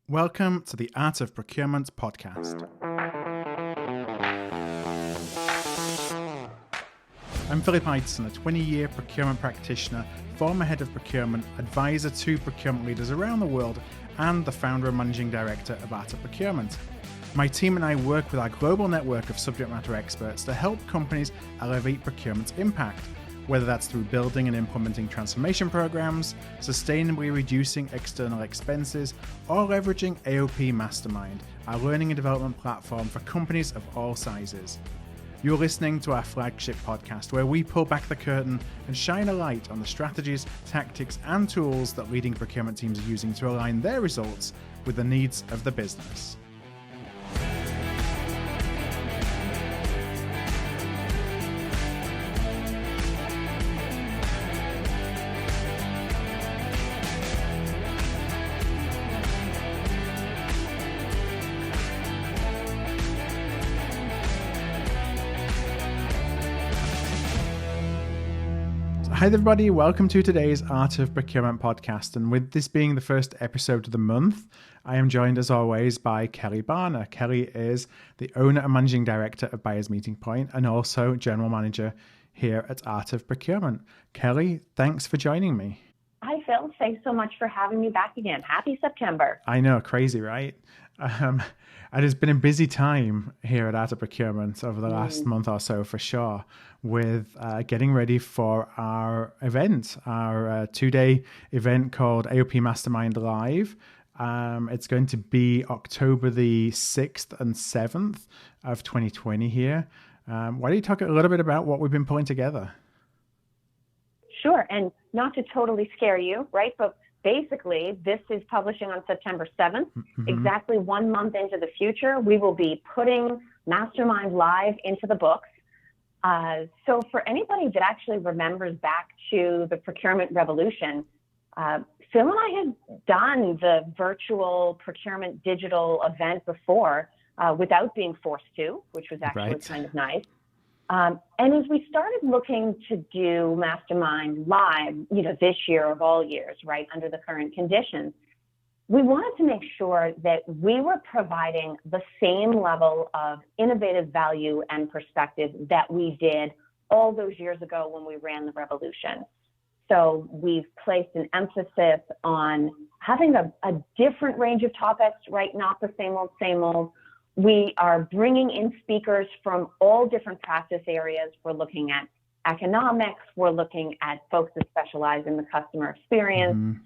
Welcome to the Art of Procurement podcast. I'm Philip Ideson, a 20-year procurement practitioner, former head of procurement, advisor to procurement leaders around the world, and the founder and managing director of Art of Procurement. My team and I work with our global network of subject matter experts to help companies elevate procurement's impact, whether that's through building and implementing transformation programs, sustainably reducing external expenses, or leveraging AOP Mastermind, our learning and development platform for companies of all sizes. You're listening to our flagship podcast, where we pull back the curtain and shine a light on the strategies, tactics, and tools that leading procurement teams are using to align their results with the needs of the business. Hi everybody, welcome to today's Art of Procurement podcast, and with this being the first episode of the month, I am joined as always by Kelly Barner. Kelly is the owner and managing director of Buyers Meeting Point and also general manager here at Art of Procurement. Kelly, thanks for joining me. Hi Phil, thanks so much for having me back again. Happy September. I know, crazy, right? It has been a busy time here at Art of Procurement over the last month or so for sure, with getting ready for our event, our two-day event called AOP Mastermind Live. It's going to be October the 6th and 7th of 2020 here. Why don't you talk a little bit about what we've been pulling together? Sure, and not to totally scare you, right? But basically, this is publishing on September 7th, exactly 1 month into the future. We will be putting Mastermind Live into the books. So for anybody that actually remembers back to the procurement revolution, Phil and I had done the virtual procurement digital event before without being forced to, which was actually kind of nice. And as we started looking to do Mastermind Live, this year of all years, right, under the current conditions, we wanted to make sure that we were providing the same level of innovative value and perspective that we did all those years ago when we ran the revolution. So we've placed an emphasis on having a different range of topics, right, not the same old. We are bringing in speakers from all different practice areas. We're looking at economics. We're looking at folks that specialize in the customer experience.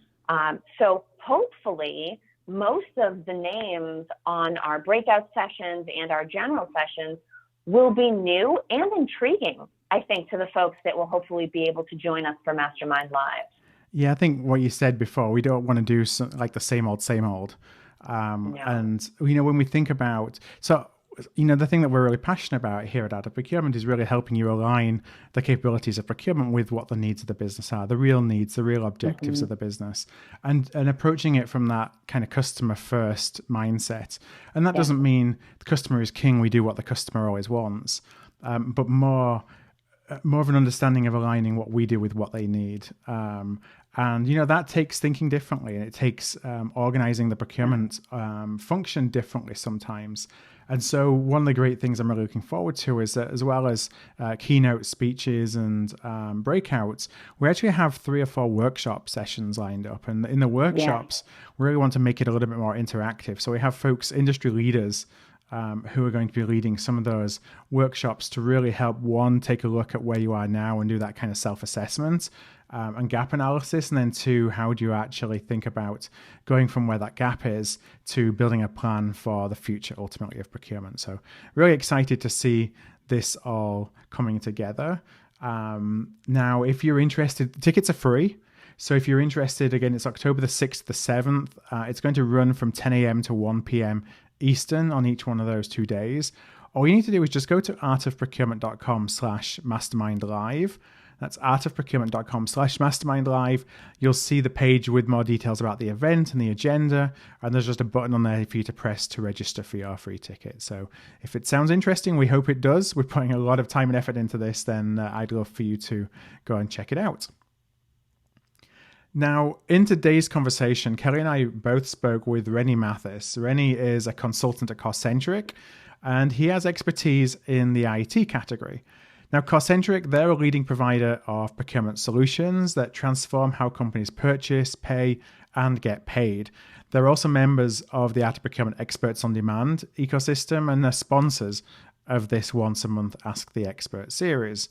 So hopefully, most of the names on our breakout sessions and our general sessions will be new and intriguing, I think, to the folks that will hopefully be able to join us for Mastermind Live. Yeah, I think what you said before, we don't want to do like the same old. No. And, when we think about, the thing that we're really passionate about here at Art of Procurement is really helping you align the capabilities of procurement with what the needs of the business are, the real needs, the real objectives of the business, and approaching it from that kind of customer first mindset. And that doesn't mean the customer is king, we do what the customer always wants, but more of an understanding of aligning what we do with what they need. And, that takes thinking differently, and it takes organizing the procurement function differently sometimes. And so one of the great things I'm really looking forward to is that, as well as keynote speeches and breakouts, we actually have 3 or 4 workshop sessions lined up. And in the workshops, we really want to make it a little bit more interactive. So we have folks, industry leaders, who are going to be leading some of those workshops to really help, one, take a look at where you are now and do that kind of self-assessment and gap analysis, and then 2, how do you actually think about going from where that gap is to building a plan for the future, ultimately, of procurement. So really excited to see this all coming together. Now, if you're interested, tickets are free. So if you're interested, again, it's October the 6th, the 7th. It's going to run from 10 a.m. to 1 p.m. Eastern on each one of those 2 days. All you need to do is just go to artofprocurement.com/mastermindlive. That's artofprocurement.com/mastermindlive. You'll see the page with more details about the event and the agenda, and there's just a button on there for you to press to register for your free ticket. So if it sounds interesting, we hope it does. We're putting a lot of time and effort into this, then I'd love for you to go and check it out. Now, in today's conversation, Kelly and I both spoke with Rene Mathis. Rene is a consultant at Corcentric, and he has expertise in the IT category. Now, Corcentric, they're a leading provider of procurement solutions that transform how companies purchase, pay, and get paid. They're also members of the Art of Procurement Experts on Demand ecosystem, and they're sponsors of this once-a-month Ask the Expert series.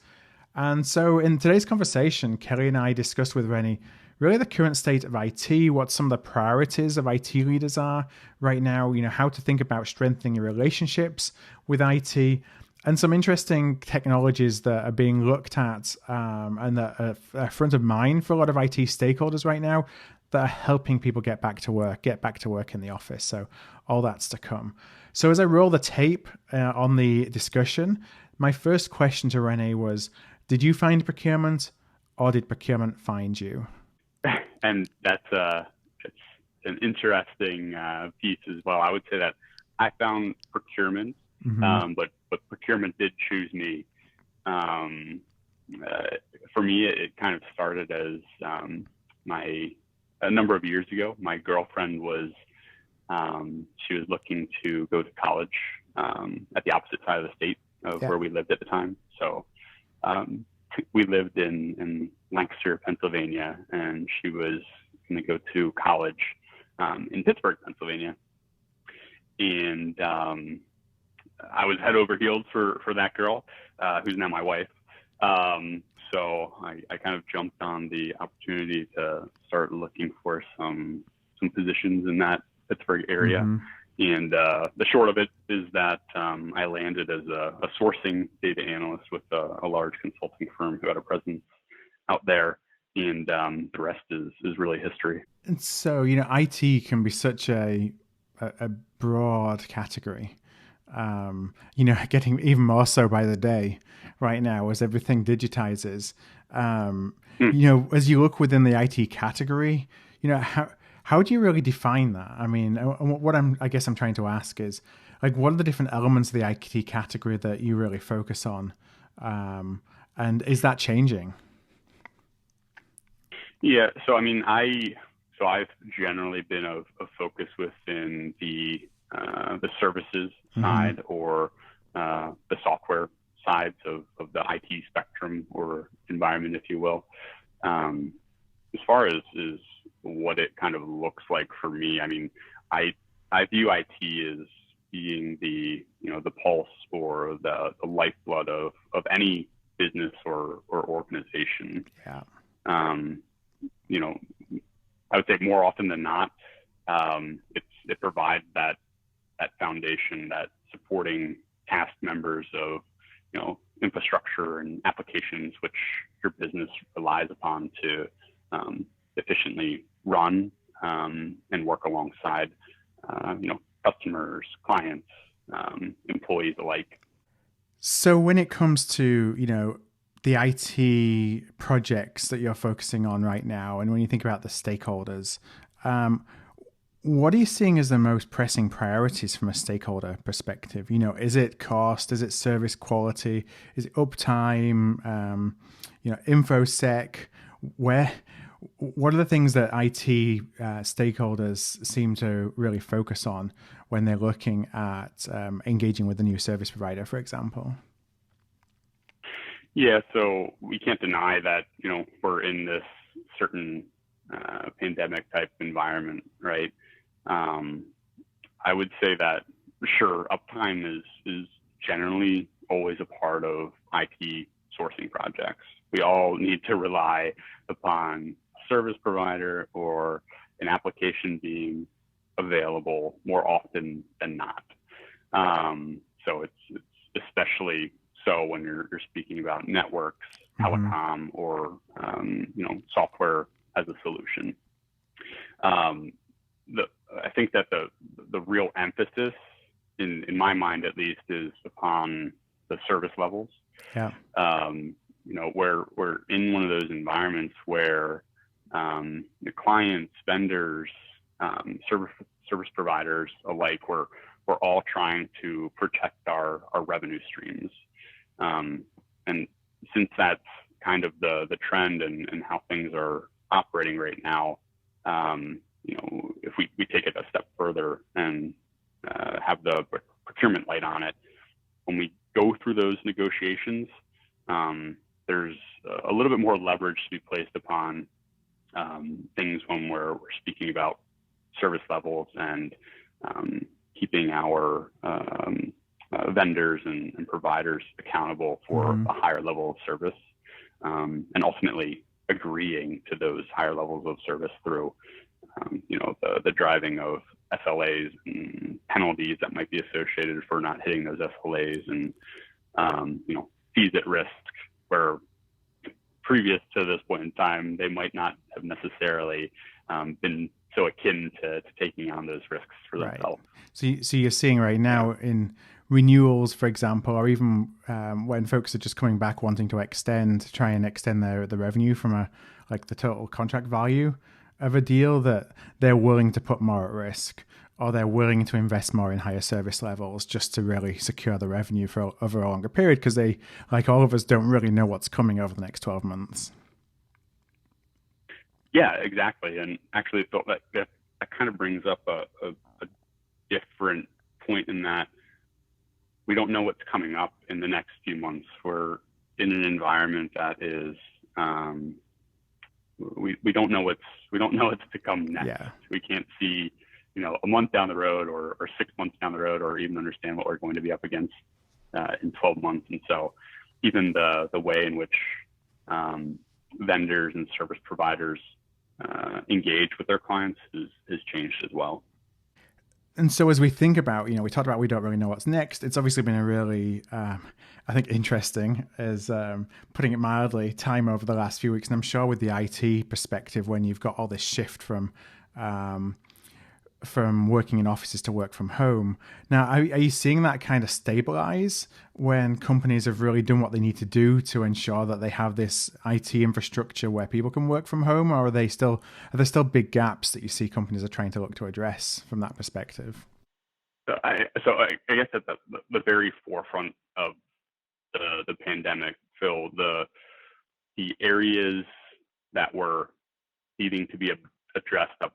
And so in today's conversation, Kelly and I discussed with Rene really the current state of IT, what some of the priorities of IT leaders are right now, how to think about strengthening your relationships with IT, and some interesting technologies that are being looked at and that are front of mind for a lot of IT stakeholders right now that are helping people get back to work in the office. So all that's to come. So as I roll the tape on the discussion, my first question to Rene was, did you find procurement or did procurement find you? And that's it's an interesting piece as well. I would say that I found procurement, but procurement did choose me. For me, it kind of started as a number of years ago. My girlfriend was she was looking to go to college at the opposite side of the state of where we lived at the time. So we lived in Lancaster, Pennsylvania, and she was going to go to college in Pittsburgh, Pennsylvania. And I was head over heels for that girl, who's now my wife. So I kind of jumped on the opportunity to start looking for some positions in that Pittsburgh area. And the short of it is that I landed as a sourcing data analyst with a large consulting firm who had a presence out there. And the rest is really history. And so, IT can be such a broad category, getting even more so by the day right now as everything digitizes. As you look within the IT category, how do you really define that? I mean, what I'm trying to ask is, like, what are the different elements of the IT category that you really focus on? And is that changing? Yeah. So, I mean, I've generally been a focus within the services side or the software sides of the IT spectrum or environment, if you will. As far as what it kind of looks like for me, I mean, I view IT as being the pulse or the lifeblood of any business or organization. Yeah. I would say more often than not, it provides that foundation, that supporting cast members of infrastructure and applications which your business relies upon to efficiently run and work alongside customers, clients, employees alike. So when it comes to the IT projects that you're focusing on right now, and when you think about the stakeholders, what are you seeing as the most pressing priorities from a stakeholder perspective? Is it cost? Is it service quality? Is it uptime? InfoSec? What are the things that IT stakeholders seem to really focus on when they're looking at engaging with a new service provider, for example? Yeah, so we can't deny that, we're in this certain pandemic type environment, right? I would say that, sure, uptime is generally always a part of IT sourcing projects. We all need to rely upon a service provider or an application being available more often than not. So it's especially so when you're speaking about networks, telecom, or software as a solution. I think that the real emphasis, in my mind at least, is upon the service levels. Yeah. We're in one of those environments where the clients, vendors, service providers alike, we're all trying to protect our revenue streams. And since that's kind of the trend and how things are operating right now, if we take it a step further and have the procurement light on it, when we go through those negotiations, there's a little bit more leverage to be placed upon things when we're speaking about service levels and keeping our vendors and providers accountable for a higher level of service, and ultimately agreeing to those higher levels of service through the driving of SLAs and penalties that might be associated for not hitting those SLAs, and fees at risk where previous to this point in time they might not have necessarily been so akin to taking on those risks for themselves. So you're seeing right now in renewals, for example, or even when folks are just coming back wanting to try and extend the revenue from the total contract value of a deal, that they're willing to put more at risk, or they're willing to invest more in higher service levels just to really secure the revenue for over a longer period, because they, like all of us, don't really know what's coming over the next 12 months. Yeah, exactly. And actually, that kind of brings up a different point in that we don't know what's coming up in the next few months. We're in an environment that is we don't know what's to come next. Yeah. We can't see a month down the road or 6 months down the road, or even understand what we're going to be up against in 12 months. And so even the way in which vendors and service providers engage with their clients has changed as well. And so as we think about, we talked about we don't really know what's next. It's obviously been a really, I think, interesting, as putting it mildly, time over the last few weeks. And I'm sure with the IT perspective, when you've got all this shift from working in offices to work from home. Now, are you seeing that kind of stabilize when companies have really done what they need to do to ensure that they have this IT infrastructure where people can work from home, or are there still big gaps that you see companies are trying to look to address from that perspective? So I guess at the very forefront of the pandemic, Phil, the areas that were needing to be addressed up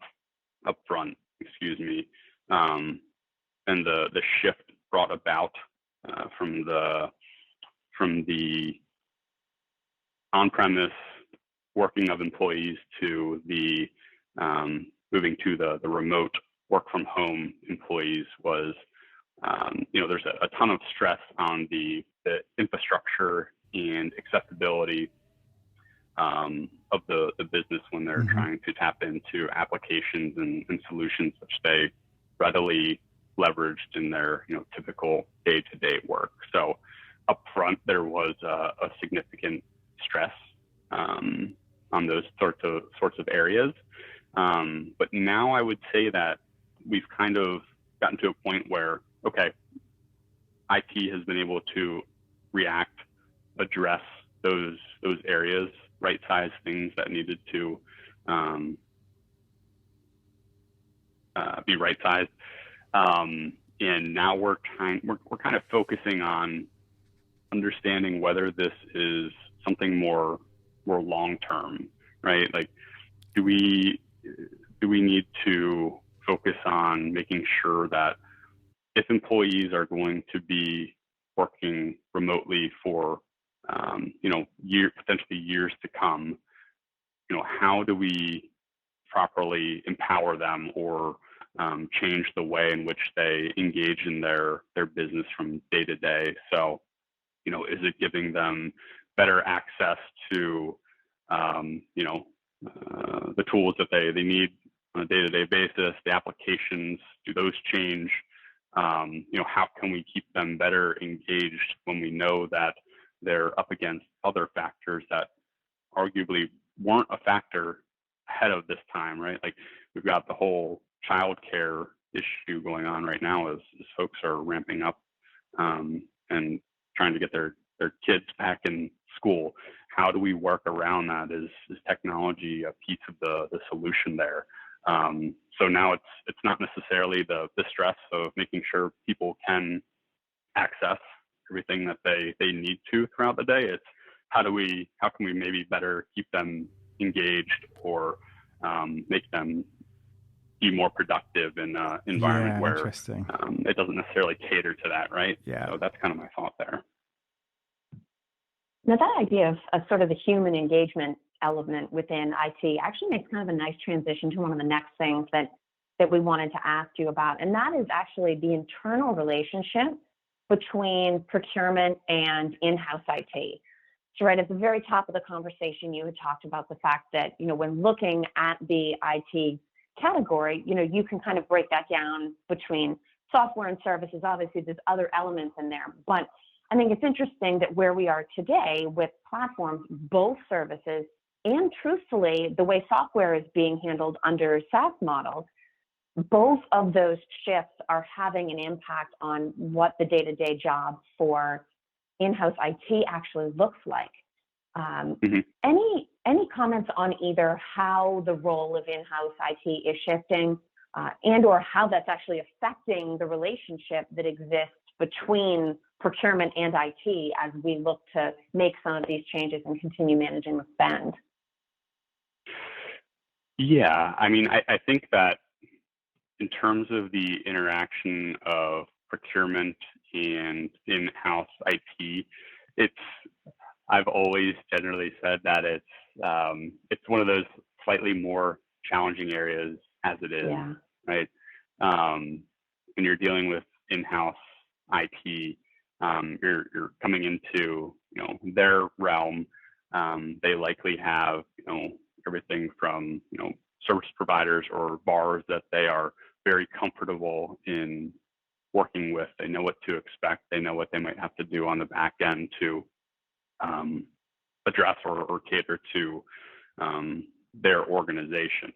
front, and the shift brought about from the on-premise working of employees to the moving to the remote work from home employees was, there's a ton of stress on the infrastructure and accessibility of the business when they're trying to tap into applications and solutions which they readily leveraged in their typical day-to-day work. So up front, there was a significant stress on those sorts of areas. But now I would say that we've kind of gotten to a point where, okay, IT has been able to react, address those areas, right-size things that needed to be right-sized, and now we're kind of focusing on understanding whether this is something more long-term, right? Like, do we need to focus on making sure that if employees are going to be working remotely for potentially years to come, how do we properly empower them or change the way in which they engage in their business from day to day? So, is it giving them better access to, the tools that they need on a day-to-day basis, the applications, do those change? How can we keep them better engaged when we know that they're up against other factors that arguably weren't a factor ahead of this time, right? Like, we've got the whole childcare issue going on right now as folks are ramping up and trying to get their kids back in school. How do we work around that? Is technology a piece of the solution there? So now it's not necessarily the stress of making sure people can access everything that they need to throughout the day. It's how can we maybe better keep them engaged or make them be more productive in an environment where it doesn't necessarily cater to that, right? Yeah. So that's kind of my thought there. Now, that idea of sort of the human engagement element within IT actually makes kind of a nice transition to one of the next things that we wanted to ask you about, and that is actually the internal relationship between procurement and in-house IT. So right at the very top of the conversation, you had talked about the fact that, when looking at the IT category, you can kind of break that down between software and services. Obviously, there's other elements in there, but I think it's interesting that where we are today with platforms, both services, and truthfully, the way software is being handled under SaaS models, both of those shifts are having an impact on what the day-to-day job for in-house IT actually looks like. Any comments on either how the role of in-house IT is shifting and or how that's actually affecting the relationship that exists between procurement and IT as we look to make some of these changes and continue managing the spend? Yeah, I mean, I think that in terms of the interaction of procurement and in-house IT, I've always generally said that it's one of those slightly more challenging areas as it is, right? When you're dealing with in-house IT, you're coming into their realm. They likely have everything from service providers or VARs that they are very comfortable in working with. They know what to expect. They know what they might have to do on the back end to address or cater to their organization.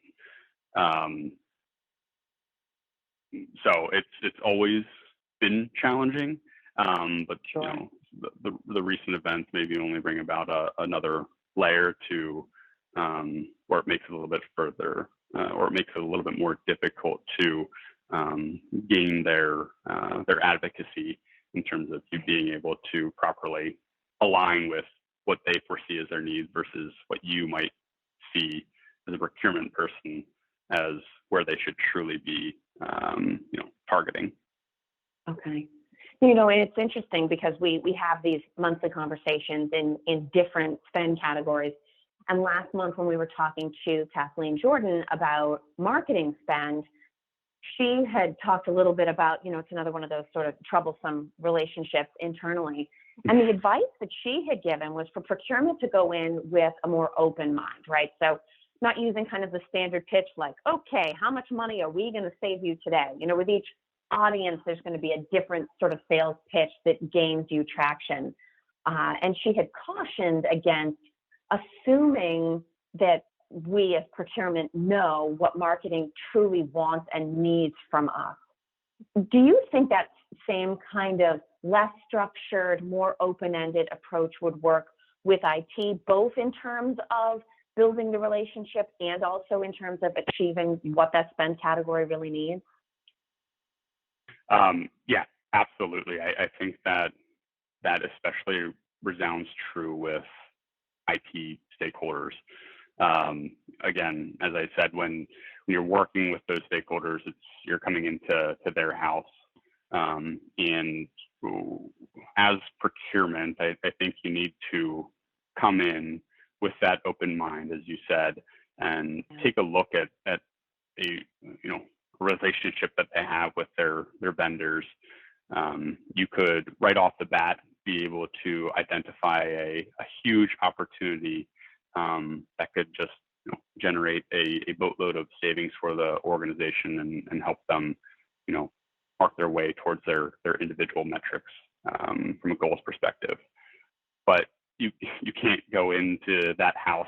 So it's always been challenging, but sure. The recent events maybe only bring about another layer to where it makes it a little bit further, or it makes it a little bit more difficult to gain their advocacy in terms of you being able to properly align with what they foresee as their needs versus what you might see as a procurement person as where they should truly be, targeting. Okay. And it's interesting because we have these monthly conversations in different spend categories. And last month when we were talking to Kathleen Jordan about marketing spend, she had talked a little bit about, it's another one of those sort of troublesome relationships internally. And the advice that she had given was for procurement to go in with a more open mind, right? So not using kind of the standard pitch like, okay, how much money are we going to save you today? With each audience, there's going to be a different sort of sales pitch that gains you traction. And she had cautioned against assuming that we as procurement know what marketing truly wants and needs from us. Do you think that same kind of less structured, more open-ended approach would work with IT, both in terms of building the relationship and also in terms of achieving what that spend category really needs? Yeah, absolutely. I think that especially resounds true with IT stakeholders. Again, as I said, when you're working with those stakeholders, you're coming into their house. And as procurement, I think you need to come in with that open mind, as you said, and take a look at a relationship that they have with their vendors. You could right off the bat be able to identify a huge opportunity that could just generate a boatload of savings for the organization and help them mark their way towards their individual metrics from a goals perspective. But you can't go into that house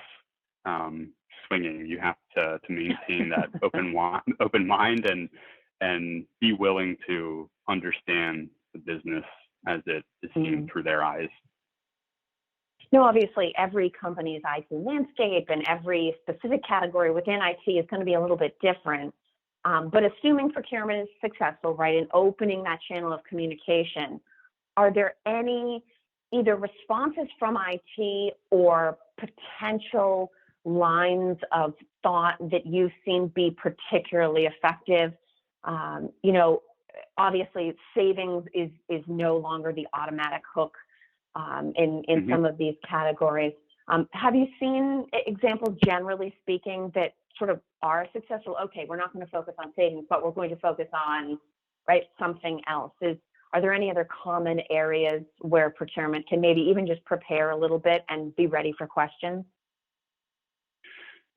swinging. You have to maintain that open mind and be willing to understand the business as it is seen through their eyes. Obviously, every company's IT landscape and every specific category within IT is going to be a little bit different. But assuming procurement is successful, right, in opening that channel of communication, are there any either responses from IT or potential lines of thought that you've seen be particularly effective? You know, obviously savings is no longer the automatic hook in some of these categories. Have you seen examples, generally speaking, that sort of are successful? Okay, we're not going to focus on savings, but we're going to focus on, right, something else. Are there any other common areas where procurement can maybe even just prepare a little bit and be ready for questions?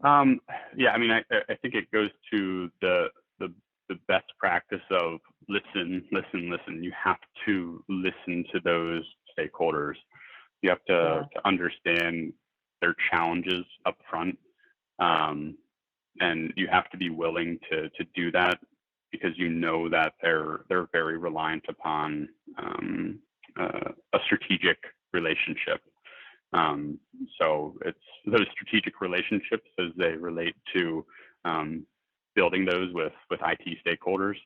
Yeah, I mean, I think it goes to the best practice of listen. You have to listen to those stakeholders. You have to understand their challenges up front. And you have to be willing to do that, because you know that they're very reliant upon a strategic relationship. So it's those strategic relationships as they relate to building those with IT stakeholders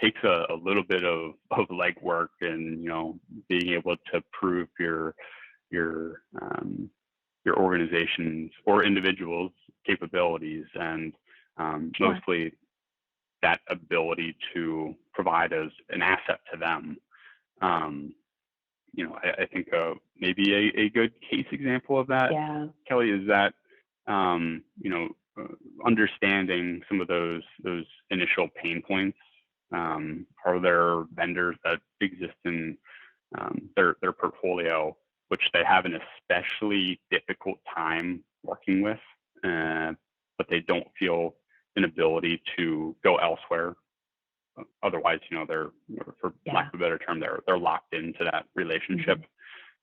takes a little bit of legwork, and, you know, being able to prove your organization's or individuals' capabilities, and mostly that ability to provide as an asset to them. You know, I think maybe a good case example of that, Kelly, is that you know, understanding some of those initial pain points. Are there vendors that exist in their portfolio which they have an especially difficult time working with, but they don't feel an ability to go elsewhere? Otherwise, you know, they're, for lack of a better term, they're locked into that relationship.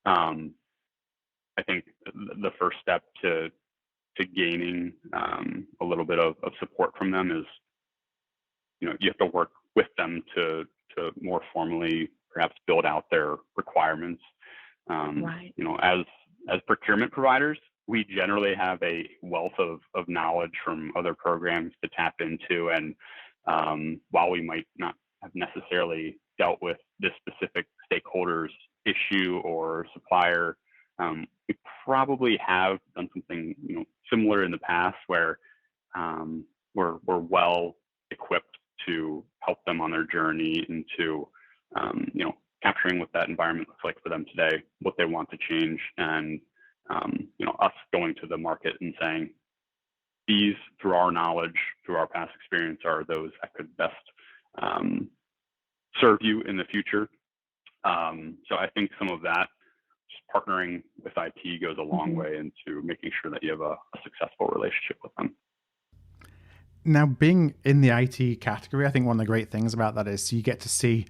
I think the first step to gaining a little bit of support from them is, you know, you have to work with them to more formally perhaps build out their requirements. You know, as procurement providers, we generally have a wealth of knowledge from other programs to tap into, and while we might not have necessarily dealt with this specific stakeholder's issue or supplier, we probably have done something, you know, similar in the past, where we're well equipped to help them on their journey into, you know, capturing what that environment looks like for them today, what they want to change, and you know, us going to the market and saying, these, through our knowledge, through our past experience, are those that could best serve you in the future. So I think some of that, just partnering with IT, goes a long way into making sure that you have a successful relationship with them. Now, being in the IT category, I think one of the great things about that is you get to see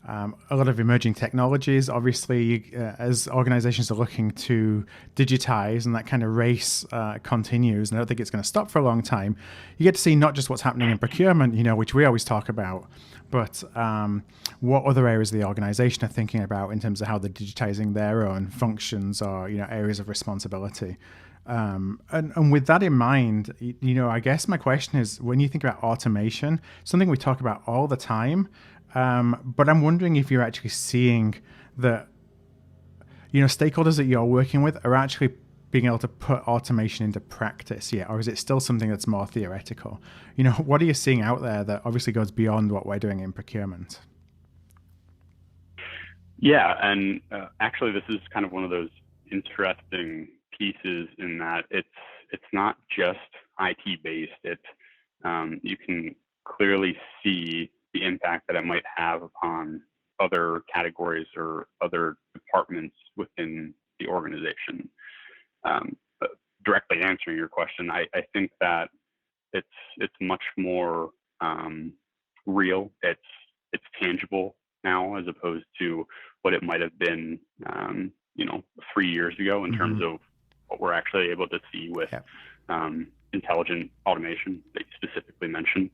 a lot of emerging technologies. Obviously, as organizations are looking to digitize, and that kind of race continues, and I don't think it's going to stop for a long time, you get to see not just what's happening in procurement, you know, which we always talk about, but what other areas of the organization are thinking about in terms of how they're digitizing their own functions or, you know, areas of responsibility. And with that in mind, you know, I guess my question is, when you think about automation, something we talk about all the time, but I'm wondering if you're actually seeing that, you know, stakeholders that you're working with are actually being able to put automation into practice yet, or is it still something that's more theoretical? You know, what are you seeing out there that obviously goes beyond what we're doing in procurement? Yeah, and actually, this is kind of one of those interesting pieces in that it's not just IT based. It's you can clearly see the impact that it might have upon other categories or other departments within the organization. But directly answering your question, I think that it's much more real. It's tangible now, as opposed to what it might have been, you know, 3 years ago in terms of what we're actually able to see with intelligent automation that you specifically mentioned.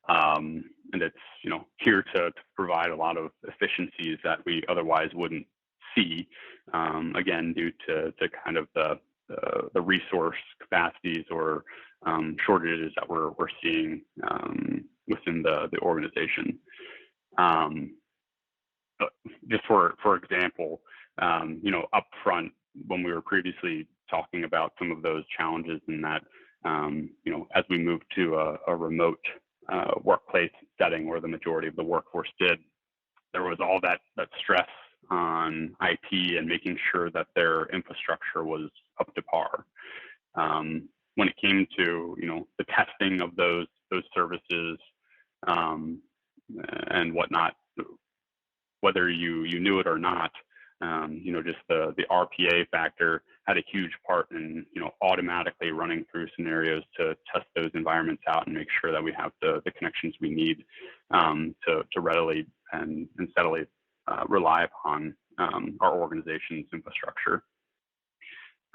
And it's, you know, here to provide a lot of efficiencies that we otherwise wouldn't see, again, due to kind of the resource capacities or shortages that we're seeing within the organization. Just for example, you know, upfront, when we were previously talking about some of those challenges in that, as we moved to a remote workplace setting where the majority of the workforce did, there was all that stress on IT and making sure that their infrastructure was up to par. When it came to, the testing of those services and whatnot, whether you knew it or not, just the RPA factor had a huge part in, automatically running through scenarios to test those environments out and make sure that we have the connections we need to readily and steadily rely upon our organization's infrastructure.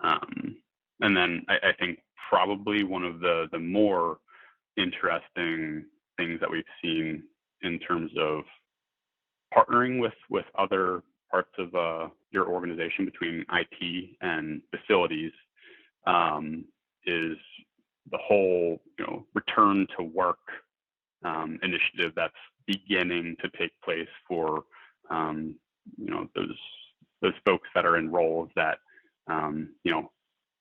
And then I think probably one of the more interesting things that we've seen in terms of partnering with other parts of your organization between IT and facilities is the whole, return to work initiative that's beginning to take place for, those folks that are in roles that,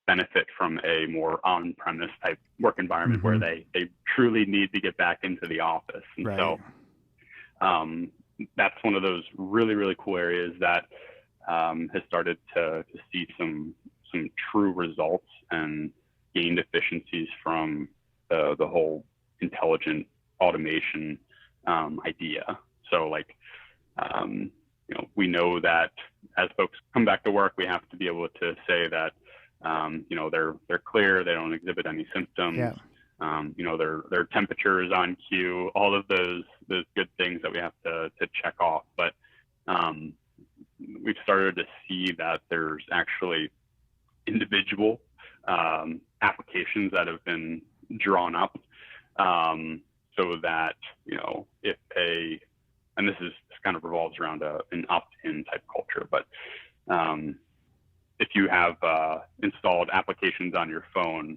benefit from a more on-premise type work environment where they truly need to get back into the office. And so that's one of those really, really cool areas that has started to see some true results and gained efficiencies from the whole intelligent automation idea. So we know that as folks come back to work, we have to be able to say that they're clear, they don't exhibit any symptoms. Their temperature is on cue, all of those good things that we have to check off. But we've started to see that there's actually individual applications that have been drawn up so that, and this kind of revolves around an opt-in type culture, but if you have installed applications on your phone,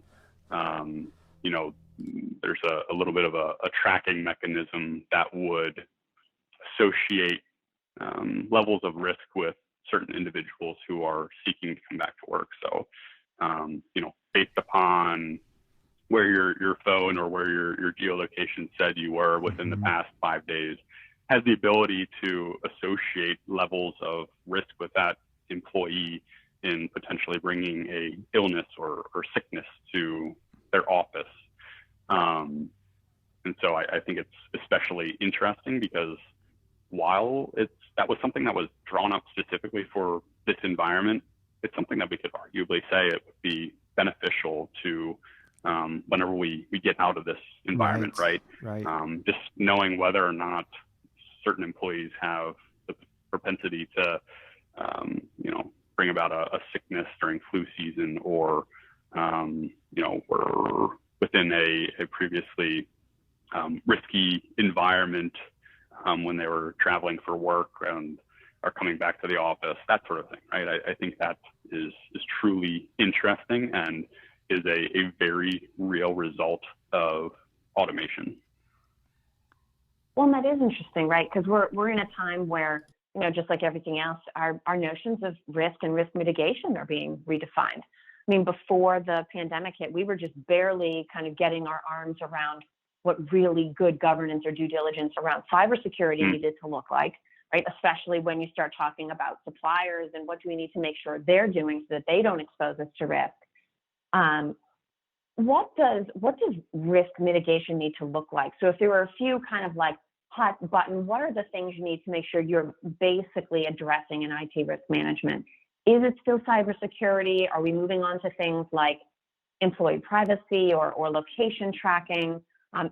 there's a little bit of a tracking mechanism that would associate levels of risk with certain individuals who are seeking to come back to work. So, based upon where your phone or where your geolocation said you were within the past 5 days, has the ability to associate levels of risk with that employee in potentially bringing a illness or sickness to their office. And so I think it's especially interesting because while that was something that was drawn up specifically for this environment, it's something that we could arguably say it would be beneficial to whenever we get out of this environment, right? Just knowing whether or not certain employees have the propensity to, bring about a sickness during flu season, or, were within a previously risky environment when they were traveling for work and are coming back to the office, that sort of thing, right? I think that is truly interesting and is a very real result of automation. Well, that is interesting, right? Because we're in a time where, just like everything else, our notions of risk and risk mitigation are being redefined. I mean, before the pandemic hit, we were just barely kind of getting our arms around what really good governance or due diligence around cybersecurity needed to look like, right? Especially when you start talking about suppliers and what do we need to make sure they're doing so that they don't expose us to risk. What does risk mitigation need to look like? So if there were a few kind of like hot button, what are the things you need to make sure you're basically addressing in IT risk management? Is it still cybersecurity? Are we moving on to things like employee privacy or location tracking?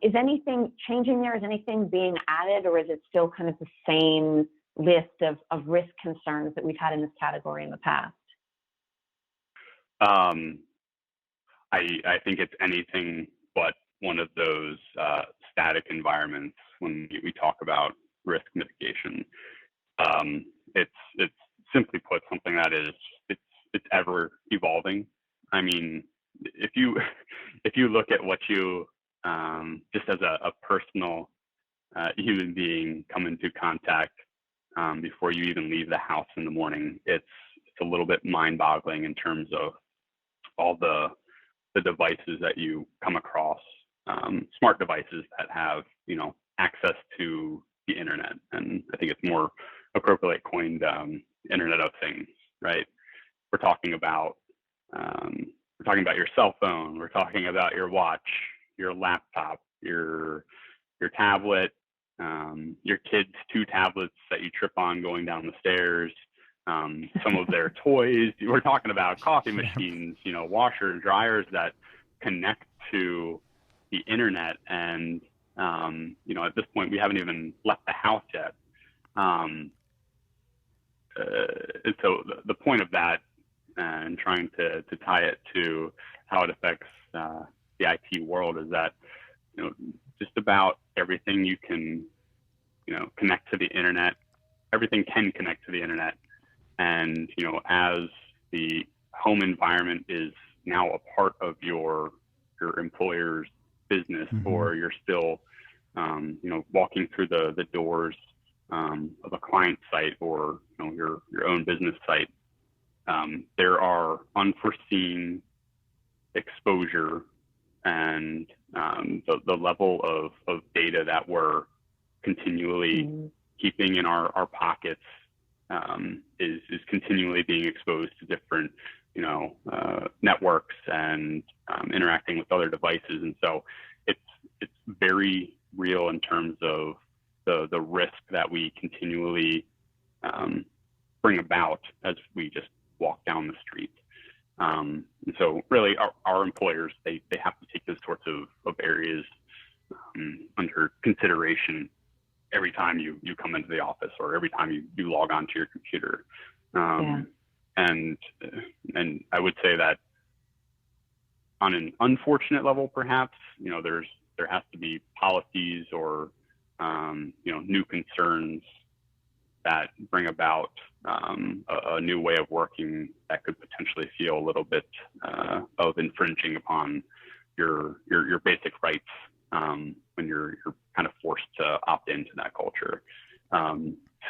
Is anything changing there? Is anything being added, or is it still kind of the same list of risk concerns that we've had in this category in the past? I think it's anything but one of those static environments when we talk about risk mitigation. It's simply put something that is it's ever evolving. I mean, if you look at what you just as a personal human being come into contact before you even leave the house in the morning, it's a little bit mind-boggling in terms of all the devices that you come across, smart devices that have, access to the internet. And I think it's more appropriately coined Internet of Things, right? We're talking about your cell phone. We're talking about your watch, your laptop, your tablet, your kids' 2 tablets that you trip on going down the stairs, some of their toys. We're talking about coffee machines, washers and dryers that connect to the internet. And, at this point, we haven't even left the house yet. And so the point of that, and trying to tie it to how it affects the IT world, is that, just about everything you can, connect to the internet, everything can connect to the internet. And, as the home environment is now a part of your employer's business, or you're still, walking through the doors of a client site, or, your own business site, there are unforeseen exposure, and the level of data that we're continually keeping in our pockets is continually being exposed to different, networks, and interacting with other devices. And so it's very real in terms of the risk that we continually bring about as we just walk down the street. And so really our employers, they have to take those sorts of areas under consideration every time you come into the office, or every time you log onto your computer. And I would say that on an unfortunate level, perhaps, there has to be policies or, new concerns that bring about a new way of working that could potentially feel a little bit of infringing upon your basic rights when you're kind of forced to opt into that culture.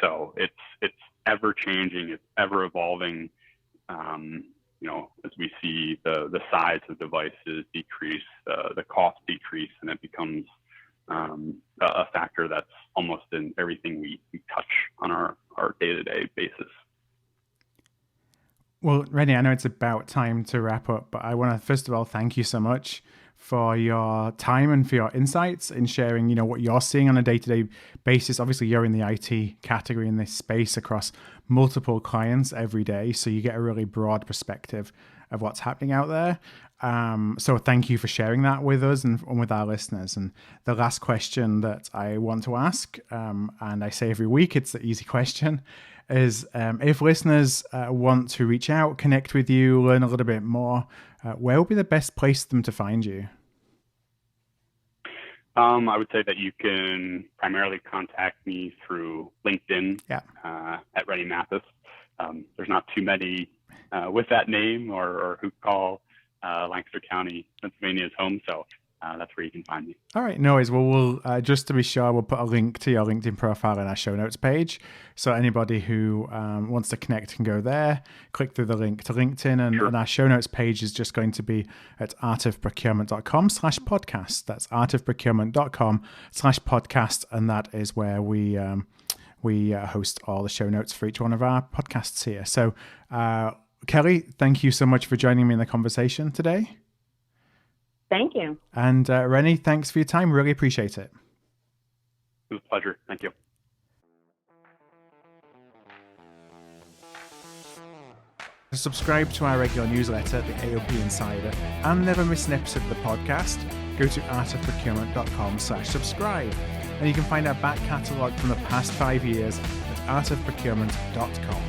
So it's ever changing, it's ever evolving. As we see the size of devices decrease, the cost decrease, and it becomes a factor that's almost in everything we touch on our day-to-day basis. Well, Rene, I know it's about time to wrap up, but I want to first of all thank you so much for your time and for your insights in sharing, what you're seeing on a day-to-day basis. Obviously, you're in the IT category in this space across multiple clients every day, so you get a really broad perspective of what's happening out there. So thank you for sharing that with us and with our listeners. And the last question that I want to ask, and I say every week, it's the easy question, is if listeners want to reach out, connect with you, learn a little bit more, where would be the best place for them to find you? I would say that you can primarily contact me through LinkedIn at Rene Mathis. There's not too many with that name or who call Lancaster County, Pennsylvania's home. So that's where you can find me. All right, no worries. Well, we'll just to be sure, we'll put a link to your LinkedIn profile in our show notes page. So anybody who wants to connect can go there, click through the link to LinkedIn, and our show notes page is just going to be at artofprocurement.com/podcast. That's artofprocurement.com/podcast, and that is where we host all the show notes for each one of our podcasts here. So, Kelly, thank you so much for joining me in the conversation today. Thank you. And Rene, thanks for your time. Really appreciate it. It was a pleasure. Thank you. To subscribe to our regular newsletter, the AOP Insider, and never miss an episode of the podcast, go to artofprocurement.com/subscribe. And you can find our back catalogue from the past 5 years at artofprocurement.com.